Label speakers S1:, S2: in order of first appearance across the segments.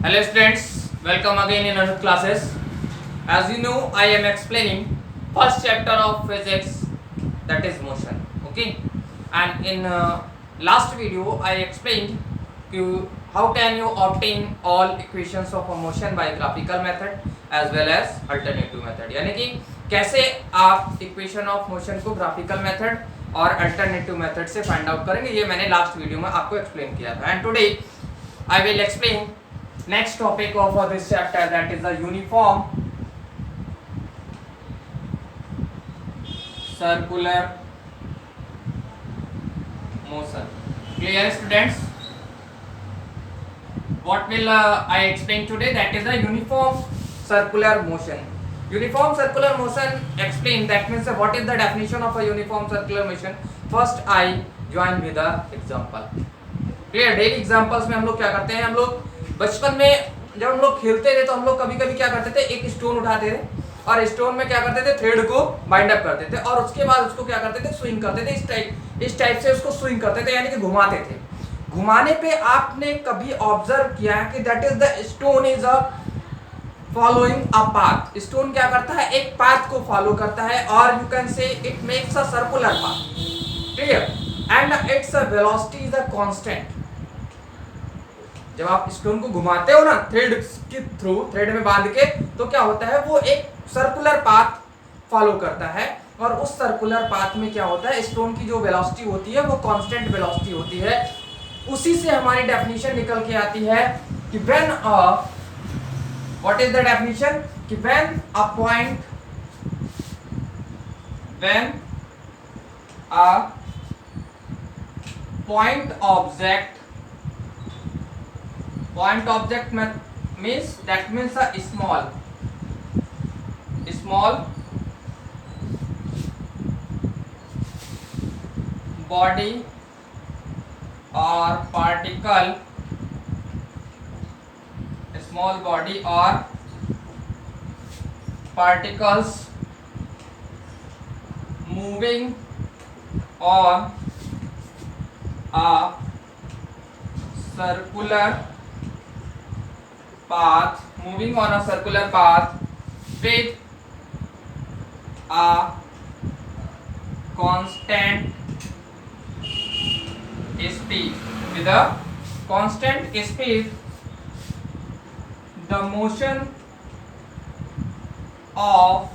S1: Hello students, welcome again in our classes. As you know, I am explaining first chapter of physics, that is motion. Okay, and in last video I explained to how can you obtain all equations of a motion by graphical method as well as alternative method. यानी कि कैसे आप equation of motion को graphical method और alternative method से find out करेंगे, ये मैंने लास्ट वीडियो में आपको एक्सप्लेन किया था. And today I will explain next topic of this chapter, that is the uniform circular motion. Clear students? What will I explain today? That is the uniform circular motion. Uniform circular motion, explain, that means what is the definition of a uniform circular motion. First I join with the example. Clear. Daily examples में हम लोग क्या करते हैं, हम लोग बचपन में जब हम लोग खेलते थे तो हम लोग कभी कभी क्या करते थे, एक स्टोन उठाते थे और स्टोन में क्या करते थे, थ्रेड को बाइंड अप करते थे और उसके बाद उसको क्या करते थे, स्विंग करते थे. इस टाइप से उसको स्विंग करते थे, यानी कि घुमाते थे. घुमाने पे आपने कभी ऑब्जर्व किया कि that is the stone is a following a path. Stone क्या करता है, एक पाथ को फॉलो करता है और you can say it makes a circular path. Clear. And it's a velocity is a constant. जब आप स्टोन को घुमाते हो ना थ्रेड के थ्रू, थ्रेड में बांध के, तो क्या होता है, वो एक सर्कुलर पाथ फॉलो करता है और उस सर्कुलर पाथ में क्या होता है, स्टोन की जो वेलोसिटी होती है वो कांस्टेंट वेलोसिटी होती है. उसी से हमारी डेफिनेशन निकल के आती है कि when what is the definition, कि when a point object means that means a small body or particle, small body or particles moving on a circular path with a constant speed. The motion of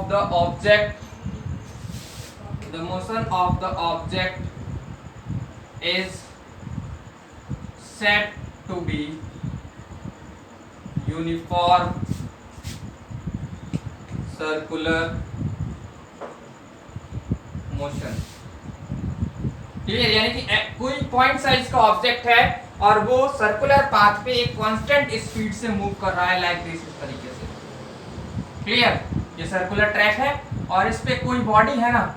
S1: the object is said to be uniform circular motion. Clear. यानी कि कोई point size का object है और वो circular path पे एक constant speed से मूव कर रहा है, लाइक दिस, इस तरीके से. क्लियर. ये सर्कुलर ट्रैक है और इस पे कोई बॉडी है ना,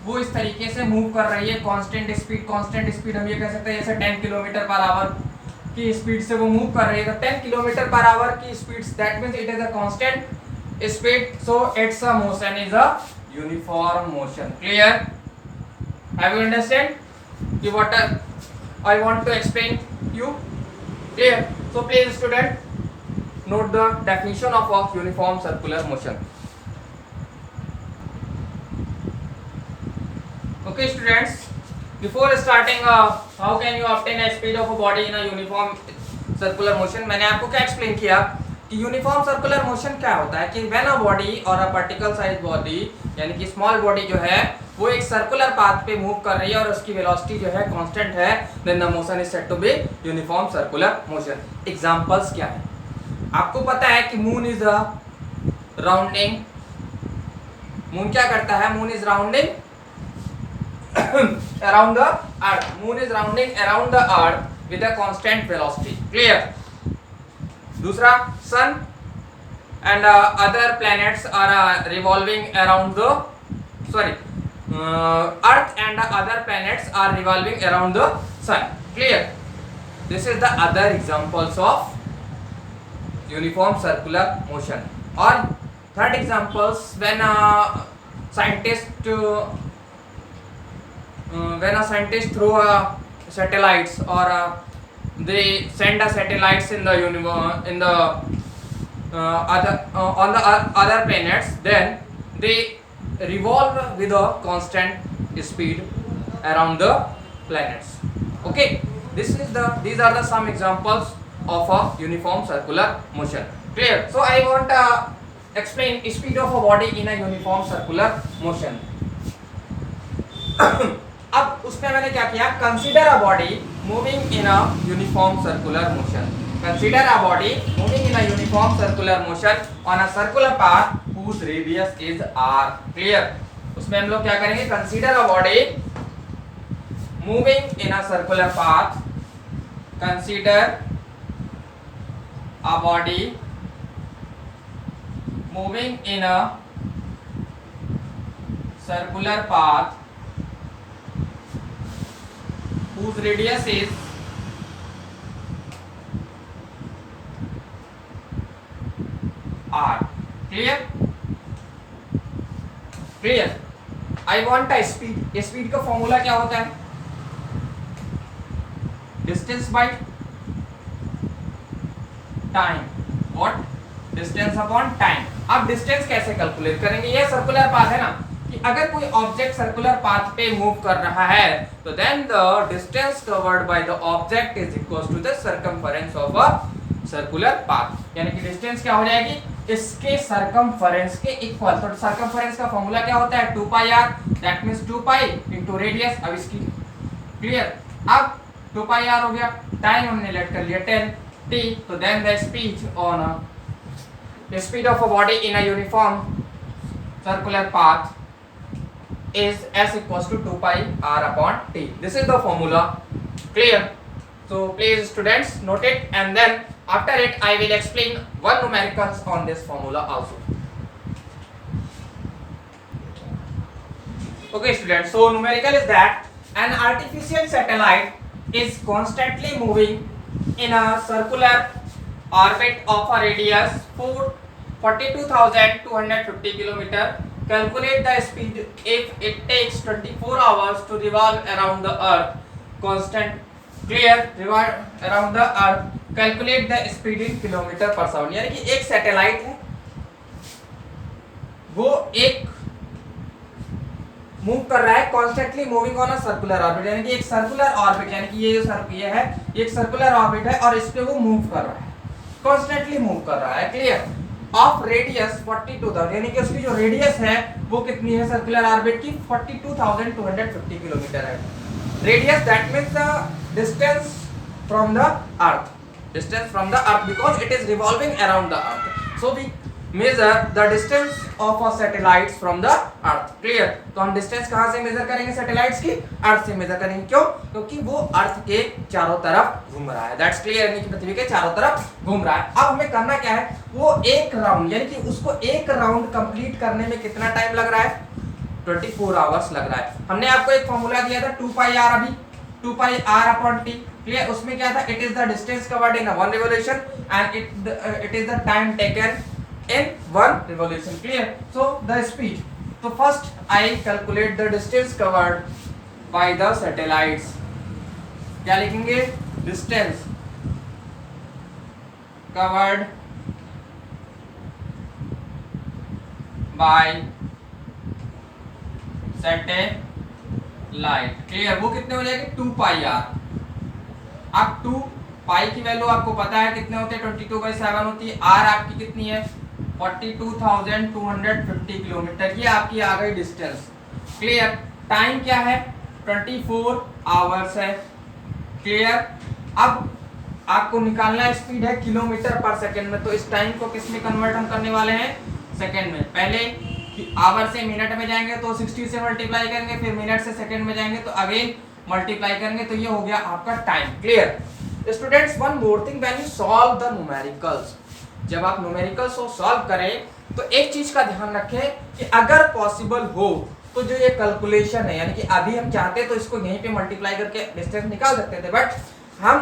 S1: वो इस तरीके से मूव कर रही है कांस्टेंट स्पीड हम ये कह सकते हैं जैसे 10 किलोमीटर पर आवर की स्पीड से वो मूव कर रही है. तो 10 किलोमीटर पर आवर की speed, that means it is a constant speed, so it's a motion is a uniform motion. Clear. Have you understand कि what I want to explain you. Clear. So please student note the definition of a uniform circular motion. Okay students, before starting how can you obtain a speed of a body in a uniform circular motion, मैंने आपको क्या explain किया कि uniform circular motion क्या होता है, कि when a body और अ पार्टिकल साइज बॉडी, यानी कि स्मॉल बॉडी जो है वो एक सर्कुलर पाथ पे मूव कर रही है और उसकी वेलोसिटी जो है कांस्टेंट है, then the motion is said to be uniform circular motion. Examples क्या है, आपको पता है कि moon is a rounding. Moon क्या करता है, moon is rounding around the earth. Moon is rounding around the earth with a constant velocity. Clear. दूसरा, sun and other planets are revolving around the earth and other planets are revolving around the sun. Clear. This is the other examples of uniform circular motion. Or third examples, when a scientist throw a satellites or they send the satellites in the universe in the on the other planets, then they revolve with a constant speed around the planets. Okay, these are the some examples of a uniform circular motion. Clear? So I want explain speed of a body in a uniform circular motion. अब उसमें मैंने क्या किया, consider a body moving in a uniform circular motion. Consider a body moving in a uniform circular motion on a circular path whose radius is r. Clear? उसमें हम लोग क्या करेंगे, consider a body moving in a circular path. Consider a body moving in a circular path whose radius is r. Clear? Clear? I want a speed. Speed का formula क्या होता है, distance by time. What? Distance upon time. अब distance कैसे calculate करेंगे, ये circular path है ना, कि अगर कोई ऑब्जेक्ट सर्कुलर पाथ पे मूव कर रहा है तो then the distance covered by the object is equal to the circumference of a circular path. यानी कि डिस्टेंस क्या हो जाएगी, इसके सर्कमफरेंस के इक्वल. तो सर्कमफरेंस का फॉर्मूला क्या होता है, 2 पाई r, that means 2 pi into radius. अब इसकी क्लियर, अब 2 पाई r हो गया, टाइम हमने लेट कर लिया 10 t. तो then the speed of a body in a uniform circular path is s equals to 2 pi r upon t. This is the formula. Clear? So please students note it, and then after it I will explain one numericals on this formula also. Okay students, so numerical is that an artificial satellite is constantly moving in a circular orbit of a radius 42,250 km. Calculate the speed if it takes 24 hours to revolve around the earth. Constant. Clear? Revolve around the earth. Calculate the speed in kilometer per second. यानी कि एक satellite है, वो एक move कर रहा है constantly moving on a circular orbit. यानी कि एक सर्कुलर ऑर्बिट, यानी कि ये जो ये है, एक सर्कुलर ऑर्बिट है और इस पे वो मूव कर रहा है, कॉन्स्टेंटली मूव कर रहा है. क्लियर? ऑफ रेडियस 42,000, यानी कि उसकी जो रेडियस है वो कितनी है सर्कुलर ऑर्बिट की, 42,250 किलोमीटर है radius. That means the distance from the earth, distance from the earth, because it is revolving around the earth. So we measure the distance of a satellites from the earth. Clear? तो हम distance कहां से major करेंगे, satellites की अर्थ से major करेंगे. क्यों? क्योंकि वो अर्थ के चारों तरफ घूम रहा है. दैट्स क्लियर, यानी कि पृथ्वी के चारों तरफ घूम रहा है. अब हमें करना क्या है, वो एक राउंड, यानी कि उसको एक राउंड कंप्लीट करने में कितना टाइम लग रहा है, 24 आवर्स लग रहा है. हमने आपको एक फॉर्मूला दिया था 2 पाई r, अभी 2 पाई r अपॉन t. क्लियर? उसमें क्या था, it is the distance covered in one revolution and it is the time taken in one revolution. Clear? So the speed. So first I calculate the distance covered by the satellites. क्या लिखेंगे, distance covered by satellite. Clear? वो कितने हो जाएंगे, 2 पाई r. अब 2 पाई की value आपको पता है कितने होते हैं, 22/7 होती है. r आपकी कितनी है, 42,250 किलोमीटर. ये आपकी आ गई डिस्टेंस. क्लियर? टाइम क्या है, 24 आवर्स है. क्लियर? अब आपको निकालना स्पीड है किलोमीटर पर सेकंड में. तो इस टाइम को किस में कन्वर्ट हम करने वाले हैं, सेकंड में. पहले आवर से मिनट में जाएंगे तो 60 से मल्टीप्लाई करेंगे, फिर मिनट से सेकंड में जाएंगे तो अगेन मल्टीप्लाई करेंगे, तो ये हो गया आपका time. Clear? Students, one more thing, when you solve the numericals, जब आप न्यूमेरिकल्स को सॉल्व करें तो एक चीज का ध्यान रखें कि अगर पॉसिबल हो तो जो ये कैलकुलेशन है, यानी कि अभी हम चाहते तो इसको यहीं पे मल्टीप्लाई करके डिस्टेंस निकाल सकते थे, बट हम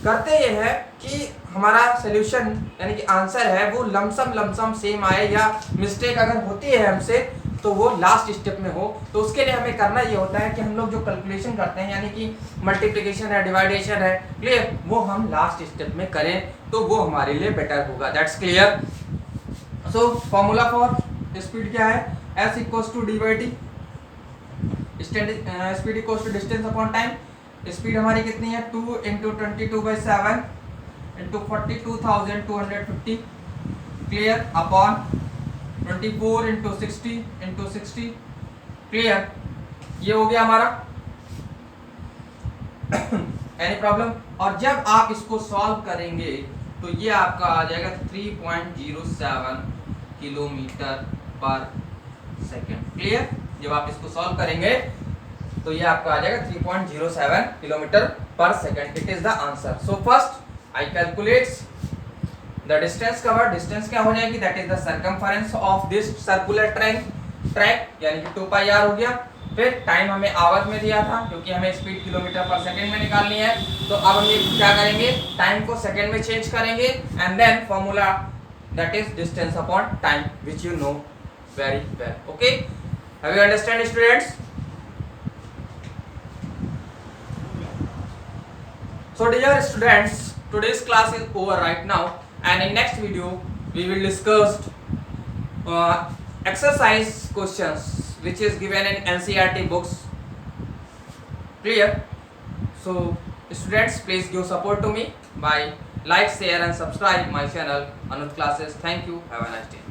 S1: करते ये है कि हमारा सोल्यूशन यानी कि आंसर है वो लमसम सेम आए, या मिस्टेक अगर होती है हमसे तो वो लास्ट स्टेप में हो। तो उसके लिए हमें करना ये होता है कि हम लोग जो कैलकुलेशन करते हैं यानी कि मल्टीप्लिकेशन है, डिवाइडेशन है, क्लियर, वो हम लास्ट स्टेप में करें तो वो हमारे लिए बेटर होगा। That's clear. So formula for speed क्या है, s equals to d by t, speed equals to distance upon time. Speed हमारी कितनी है 2 into 22/7 into 42,250, clear, upon 24 into 60, clear. ये हो गया हमारा। Any problem? और जब आप इसको सॉल्व करेंगे तो ये आपका आ जाएगा 3.07 किलोमीटर पर सेकेंड, क्लियर। जब आप इसको सॉल्व करेंगे तो ये आपका आ जाएगा 3.07 किलोमीटर पर second. It is the answer. So first I calculates the distance covered. Distance क्या हो जाएगी, that is the circumference of this circular track यानी कि 2 पाई r हो गया। फिर टाइम हमें आवर्स में दिया था क्योंकि हमें स्पीड किलोमीटर पर सेकंड में निकालनी है, तो अब हम ये क्या करेंगे, टाइम को सेकंड में चेंज करेंगे and then formula that is distance upon time which you know very well. Okay, have you understand students? So dear students, today's class is over right now, and in next video we will discuss exercise questions which is given in NCERT books. Clear? So students, please give support to me by like, share and subscribe my channel Anuj Classes. Thank you. Have a nice day.